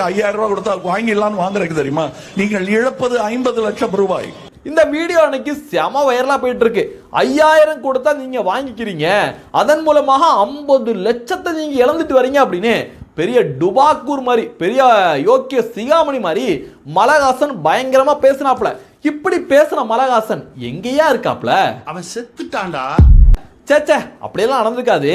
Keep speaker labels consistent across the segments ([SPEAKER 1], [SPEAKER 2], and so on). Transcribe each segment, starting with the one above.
[SPEAKER 1] 5000 ரூபாய் கொடுத்தா வாங்கிடலாம்னு வாங்குறதுக்கு தெரியுமா? நீங்கள் இழப்பது 50 லட்சம் ரூபாய்.
[SPEAKER 2] இந்த வீடியோ அன்னைக்கு செம வைரலா போயிட்டு இருக்கு. 5000 கொடுத்தா நீங்க வாங்கிக்கிறீங்க, அதன் மூலமாக 50 லட்சத்தை நீங்க இழந்துட்டு வரீங்க அப்படின்னு பெரிய டுபாக்கூர் மாதிரி, பெரிய யோக்கிய சிகாமணி மாதிரி மலஹாசன் பயங்கரமா பேசினாப்ல. இப்படி பேசுன மலஹாசன் எங்கேயா இருக்காப்ல?
[SPEAKER 1] அவன் செத்துட்டான்டா.
[SPEAKER 2] சேச்சே, அப்படியெல்லாம் நடந்திருக்காது.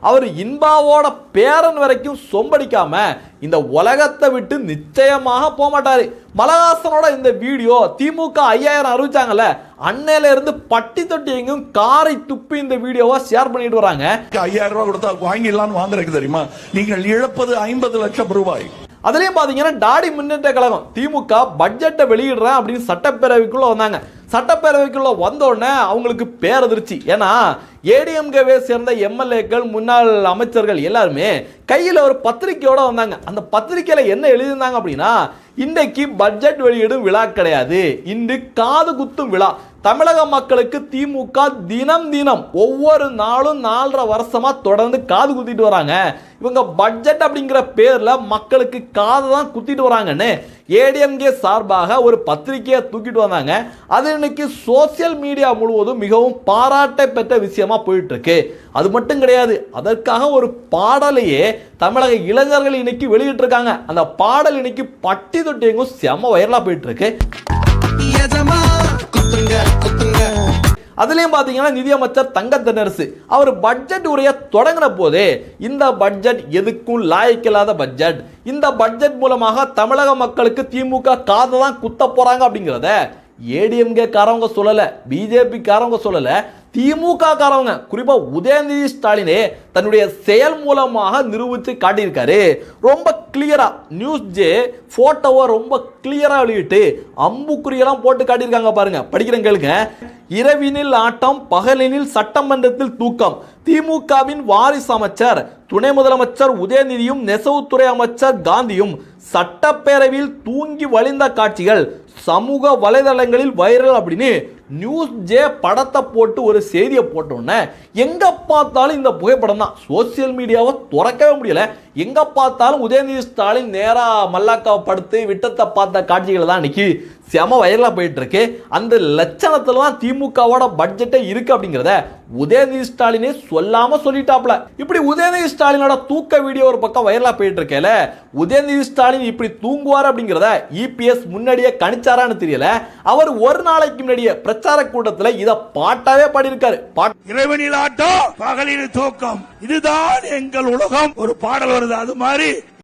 [SPEAKER 2] அவர் இன்பாவோட பேரன் வரைக்கும் சொம்படிக்காம இந்த உலகத்தை விட்டு நிச்சயமாக போக மாட்டாரு. மலஹாசனோட இந்த வீடியோ திமுக 5000 அறிவிச்சாங்கல்ல, அன்னையில இருந்து பட்டி தொட்டி எங்கும் காரை துப்பி இந்த வீடியோவை ஷேர் பண்ணிட்டு வராங்க.
[SPEAKER 1] 5000 ரூபாய் கொடுத்தா வாங்கிடலாம்னு வாங்குறதுக்கு தெரியுமா? நீங்கள் இழப்பது 50 லட்சம் ரூபாய்.
[SPEAKER 2] அதுலயும் பாத்தீங்கன்னா டாடி முன்னேற்ற கழகம் திமுக பட்ஜெட்டை வெளியிடுறேன் அப்படின்னு சட்டப்பேரவைக்குள்ள வந்தாங்க. சட்டப்பேரவைக்குள்ள வந்த உடனே அவங்களுக்கு பேரதிர்ச்சி. ஏன்னா ஏடிஎம்கேவை சேர்ந்த எம்எல்ஏக்கள், முன்னாள் அமைச்சர்கள் எல்லாருமே கையில் ஒரு பத்திரிகையோட வந்தாங்க. அந்த பத்திரிகையில என்ன எழுதியிருந்தாங்க அப்படின்னா, இன்றைக்கு பட்ஜெட் வெளியிடும் விழா கிடையாது, இன்று காது குத்தும் விழா. தமிழக மக்களுக்கு திமுக தினம் தினம் ஒவ்வொரு நாளும் 4.5 வருஷமா தொடர்ந்து காது குத்திட்டு வராங்க. இவங்க பட்ஜெட் அப்படிங்கிற பேர்ல மக்களுக்கு காது தான் குத்திட்டு வராங்கன்னு ஏடிஎம்கே சார்பாக ஒரு பத்திரிகையை தூக்கிட்டு வந்தாங்க. அது இன்னைக்கு சோசியல் மீடியா முழுவதும் மிகவும் பாராட்டை பெற்ற விஷயமா போயிட்டு இருக்கு. அது மட்டும் கிடையாது, அதற்காக ஒரு பாடலையே தமிழக இளைஞர்கள் இன்னைக்கு வெளியிட்டு இருக்காங்க. அந்த பாடல் இன்னைக்கு பட்டி தொட்டி எங்கும் செம வைரலா போயிட்டு இருக்கு. அதுலயும் பாத்தீங்கன்னா நிதியமைச்சர் தங்க தென்னரசு அவர் பட்ஜெட் உரையை தொடங்கின போதே இந்த பட்ஜெட் எதுக்கும் லாயக்கில்லாத பட்ஜெட், இந்த பட்ஜெட் மூலமாக தமிழக மக்களுக்கு திமுக காதை தான் குத்த போறாங்க அப்படிங்கிறத ஏடிஎம்கே காரவங்க சொல்லல, பிஜேபி காரவங்க சொல்லல, திமுக காரவங்க, குறிப்பா உதயநிதி ஸ்டாலினே தன்னுடைய செயல் மூலமாக நிரூபித்து காட்டியிருக்காரு. ரொம்ப கிளியரா நியூஸ் ஜே போட்டோவை ரொம்ப கிளியரா வெளியிட்டு அம்புக்குறியெல்லாம் போட்டு காட்டியிருக்காங்க. பாருங்க, படிக்கிறேன் கேளுங்க. இரவினில் ஆட்டம், பகலினில் சட்டமன்றத்தில் தூக்கம். திமுகவின் வாரிசு அமைச்சர் துணை முதலமைச்சர் உதயநிதியும் நெசவுத்துறை அமைச்சர் காந்தியும் சட்டப்பேரவையில் தூங்கி வழிந்த காட்சிகள் சமூக வலைதளங்களில் வைரல் அப்படின்னு நியூஸ் ஜே படத்தை போட்டு ஒரு செய்தியை போட்டோன்னே எங்க பார்த்தாலும் இந்த புகைப்படம் தான். சோசியல் மீடியாவை துறக்கவே முடியல. எங்க பார்த்தாலும் உதயநிதி ஸ்டாலின் நேரா மல்லாக்காவை படுத்து விட்டத்தை பார்த்த காட்சிகள் தான் இன்னைக்கு செம வைரலா போயிட்டு இருக்கு. அந்த லட்சணத்துல தான் திமுகவோட பட்ஜெட்டே இருக்கு அப்படிங்கிறத உதயநிதி ஸ்டாலினே சொல்லாம சொல்லிட்டாப்ல. இப்படி உதயநிதி ஸ்டாலினோட தூக்க வீடியோ ஒரு பக்கம் வைரலா போயிட்டு இருக்கேல, உதயநிதி ஸ்டாலின் இப்படி தூங்குவார் அப்படிங்கிறத இபிஎஸ் முன்னாடியே கணிச்சாரான்னு தெரியல. அவர் ஒரு நாளைக்கு முன்னாடியே பிரச்சார கூட்டத்தில் இத பாட்டாவே பாடியிருக்காரு.
[SPEAKER 3] இரவினில் ஆட்டம், பகலில் தூக்கம், இதுதான் எங்கள் உலகம் ஒரு பாடல் வருது. அது மாதிரி